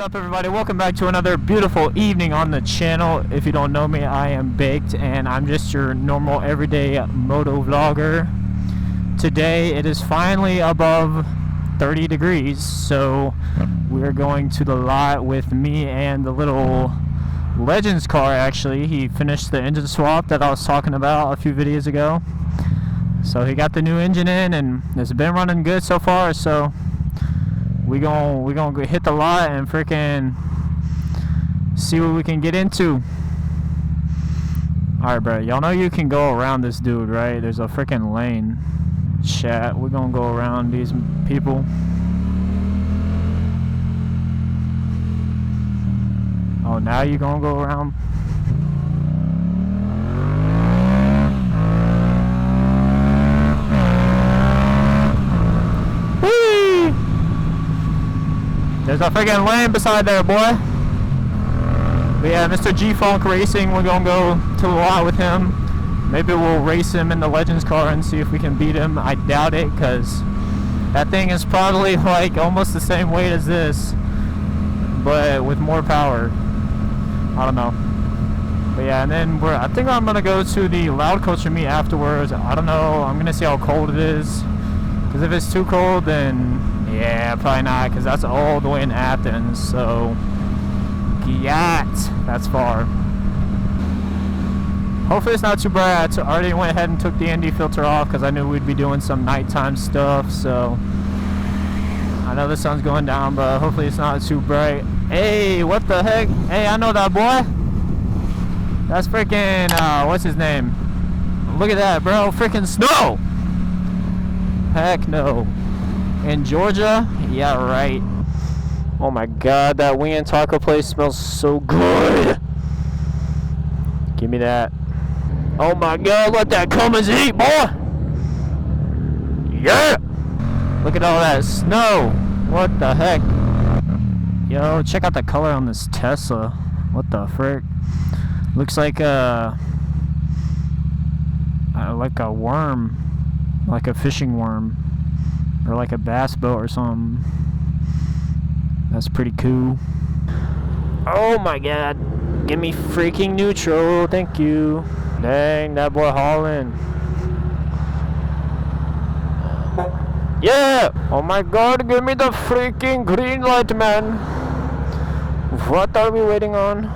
up, everybody? Welcome back to another beautiful evening on the channel. If you don't know me, I am Baked, and I'm just your normal everyday moto vlogger. Today it is finally above 30 degrees, so we're going to the lot with me and the little Legends car. Actually, he finished the engine swap that I was talking about a few videos ago, so he got the new engine in and it's been running good so far. So we gonna hit the lot and freaking see what we can get into. Alright, bro, y'all know you can go around this dude, right? There's a freaking lane. Chat, we're gonna go around these people. Oh, now you gonna go around? Whee! There's a freaking lane beside there, boy. But yeah, Mr. G-Funk Racing, we're gonna go to the lot with him. Maybe we'll race him in the Legends car and see if we can beat him. I doubt it, because that thing is probably like almost the same weight as this, but with more power. I don't know. But yeah, and then I think I'm gonna go to the Loud Culture meet afterwards. I don't know. I'm gonna see how cold it is, because if it's too cold, then yeah, probably not, because that's all the way in Athens. So yeah, that's far. Hopefully it's not too bright. I already went ahead and took the ND filter off because I knew we'd be doing some nighttime stuff. So I know the sun's going down, but hopefully it's not too bright. Hey, what the heck? Hey, I know that boy. That's freaking, what's his name? Look at that, bro. Freaking snow. Heck no. In Georgia? Yeah, right. Oh my god, that wing and taco place smells so good. Give me that. Oh my god, let that Cummins eat, boy! Yeah! Look at all that snow. What the heck? Yo, check out the color on this Tesla. What the frick? Looks like a worm. Like a fishing worm. Or like a bass boat or something. That's pretty cool. Oh my god. Give me freaking neutral, thank you. Dang, that boy hauling. Yeah! Oh my god, give me the freaking green light, man. What are we waiting on?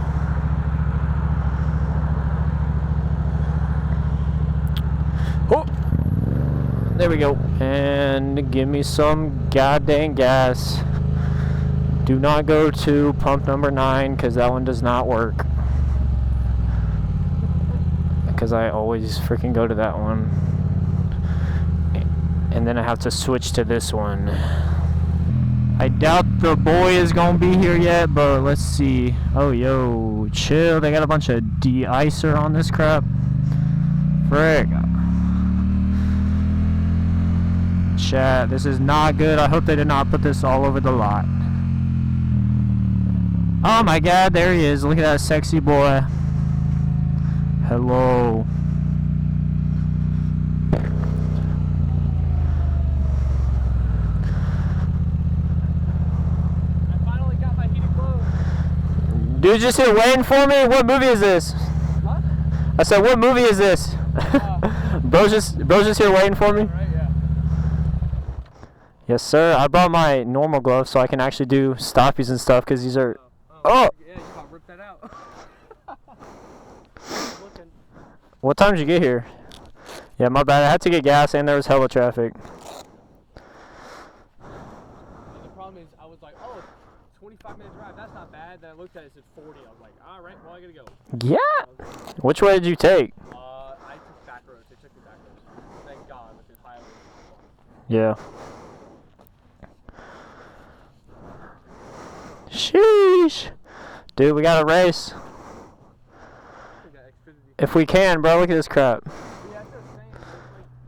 Oh! There we go. And give me some goddamn gas. Do not go to pump number 9, because that one does not work. Because I always freaking go to that one. And then I have to switch to this one. I doubt the boy is gonna be here yet, but let's see. Oh, yo, chill. They got a bunch of de-icer on this crap. Frick. Chat, this is not good. I hope they did not put this all over the lot. Oh my god, there he is. Look at that sexy boy. Hello. I finally got my heated clothes. Dude, just here waiting for me? What movie is this? What? I said, what movie is this? Bro's just here waiting for me? Right, yeah. Yes, sir. I brought my normal gloves so I can actually do stoppies and stuff, because these are... Oh! Yeah, you can't rip that out. What time did you get here? Yeah, my bad. I had to get gas and there was hella traffic. And the problem is, I was like, oh, 25-minute drive. That's not bad. Then I looked at it, it said 40. I was like, all right, well, I gotta go. Yeah! Which way did you take? I took back roads. They took me back roads. Thank God, because highway was Yeah. Sheesh. Dude, we got a race. If we can, bro, look at this crap. Yeah, that's what I'm saying.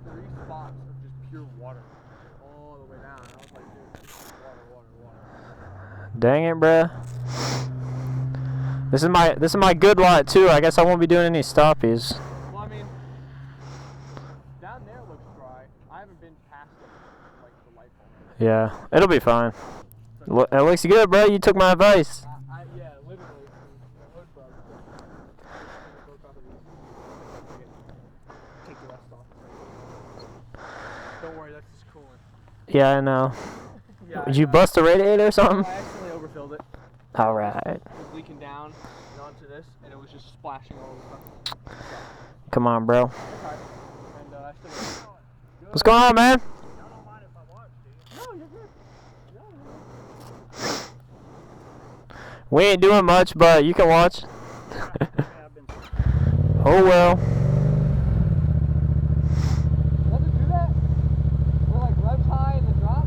There's like 3 spots of just pure water all the way down. And I was like, dude, just water. Dang it, bruh. This is my good lot too. I guess I won't be doing any stoppies. Well, I mean, down there looks dry. I haven't been past it, like the light bulb. Yeah, it'll be fine. So It looks good, bro. You took my advice. Yeah, literally. The hood bug. Take the rest off. Don't worry, that's just coolant. Yeah, I know. Yeah, Did you bust a radiator or something? I accidentally overfilled it. Alright. It was leaking down and onto this, and it was just splashing all over the stuff. Come on, bro. Okay. And I still What's going on, man? Y'all don't mind if I watch, do you? No, you're good. No, you're good. We ain't doing much, but you can watch. Oh well. Does it do that? We're like revs high and then drop?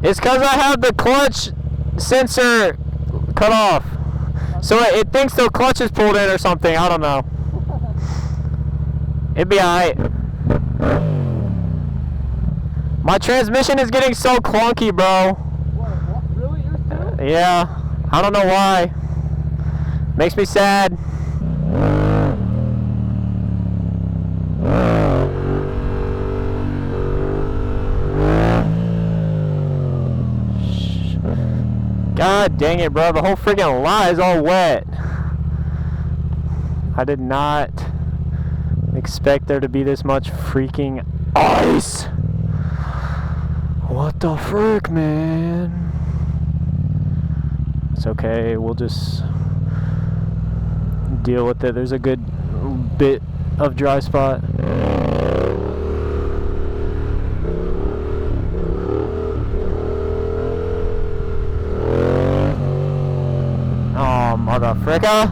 It's because I have the clutch sensor cut off. So it thinks the clutch is pulled in or something. I don't know. It'd be alright. My transmission is getting so clunky, bro. What? Really? Yours too? Yeah. I don't know why. Makes me sad. God dang it, bro. The whole freaking lot is all wet. I did not expect there to be this much freaking ice. What the frick, man? It's okay. We'll just deal with it. There's a good bit of dry spot. Oh, mother fricka.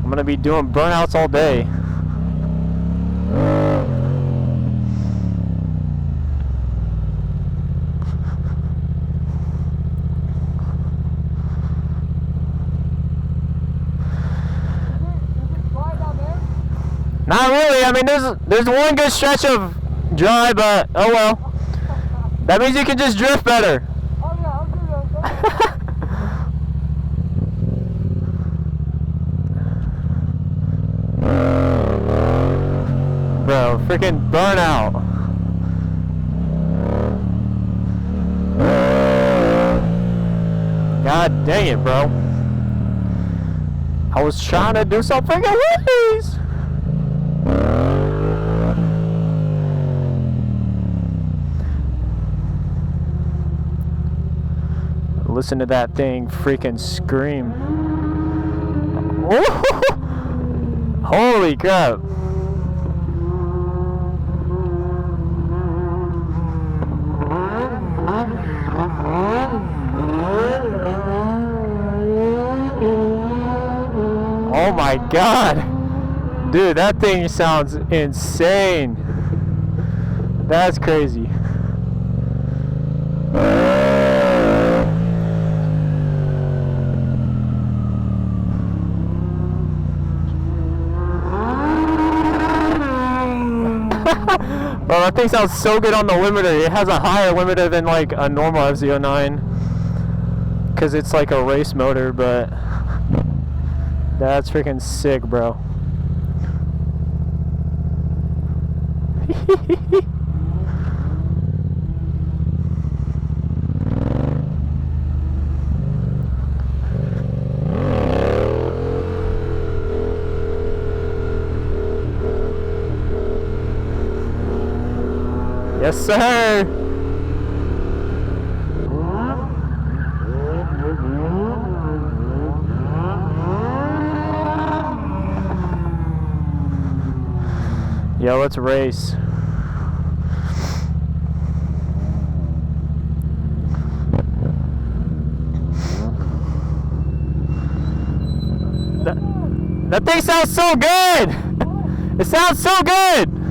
I'm gonna be doing burnouts all day. Not really. I mean, there's one good stretch of dry, but oh well. That means you can just drift better. Oh yeah, I'll do that. Bro, freaking burnout. God dang it, bro. I was trying to do some freaking wheelies. Listen to that thing freaking scream. Holy crap. Oh my god. Dude, that thing sounds insane. That's crazy. Bro, that thing sounds so good on the limiter. It has a higher limiter than like a normal F09. Because it's like a race motor, but that's freaking sick, bro. Yes, sir. Yo, let's race. That thing sounds so good. It sounds so good.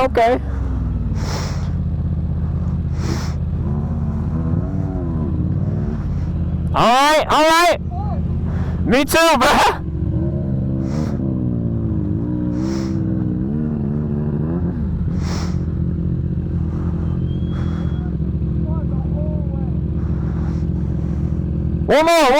Okay. Alright. Me too, bruh. One more!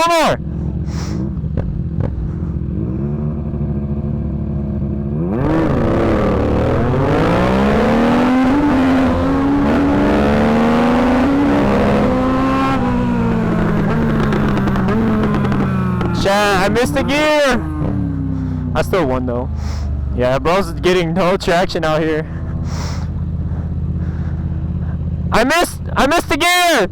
Chat, I missed the gear! I still won though. Yeah, bro's getting no traction out here. I missed the gear!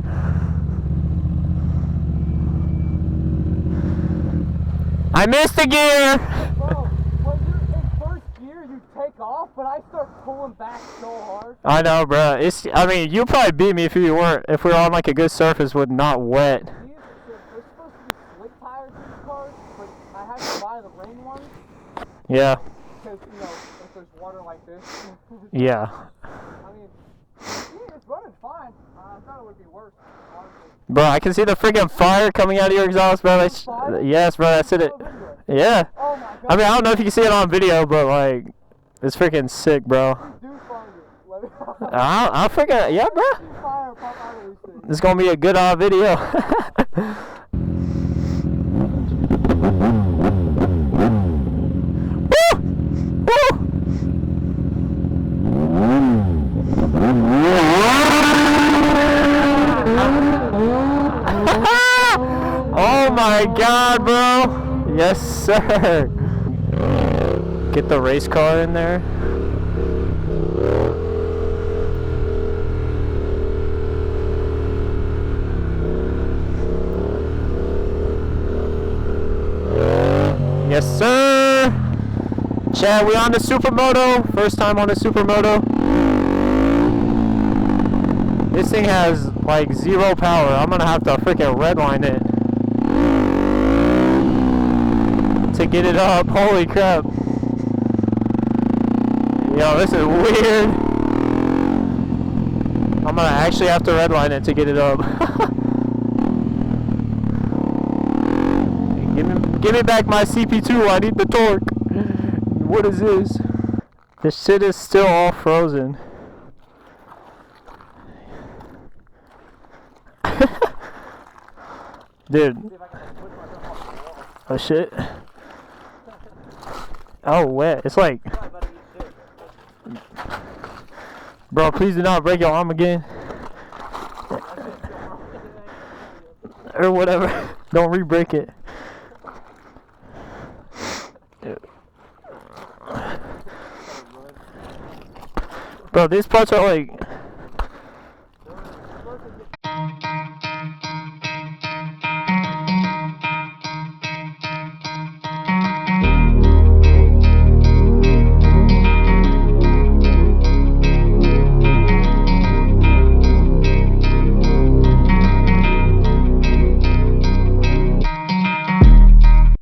I missed the gear! Bro, when you're in first gear, you take off, but I start pulling back so hard. I know, bro. I mean, you probably beat me if we were on like a good surface with not wet. There's supposed to be slick tires in these cars, but I had to buy the rain ones. Yeah. Because, you know, if there's water like this. Yeah. I mean, yeah, it's running fine. I thought it would be worse, honestly. Bro, I can see the freaking fire coming out of your exhaust, bro. Yes, bro, that's it. Yeah. Oh my god. I mean, I don't know if you can see it on video, but like, it's freaking sick, bro. Do find it. Let me know. I'll freaking, yeah, bro. Fire pop out of these things. It's gonna be a good video. Oh my god, bro. Yes, sir. Get the race car in there. Yes, sir. Chad, we on the Supermoto. First time on the Supermoto. This thing has like 0 power. I'm gonna have to freaking redline it to get it up. Holy crap. Yo, this is weird. I'm gonna actually have to redline it to get it up. Give me back my CP2. I need the torque. What is this? This shit is still all frozen. Dude. Oh shit. Oh wet. It's like, bro, please do not break your arm again. Or whatever. Don't re-break it. Bro, these parts are like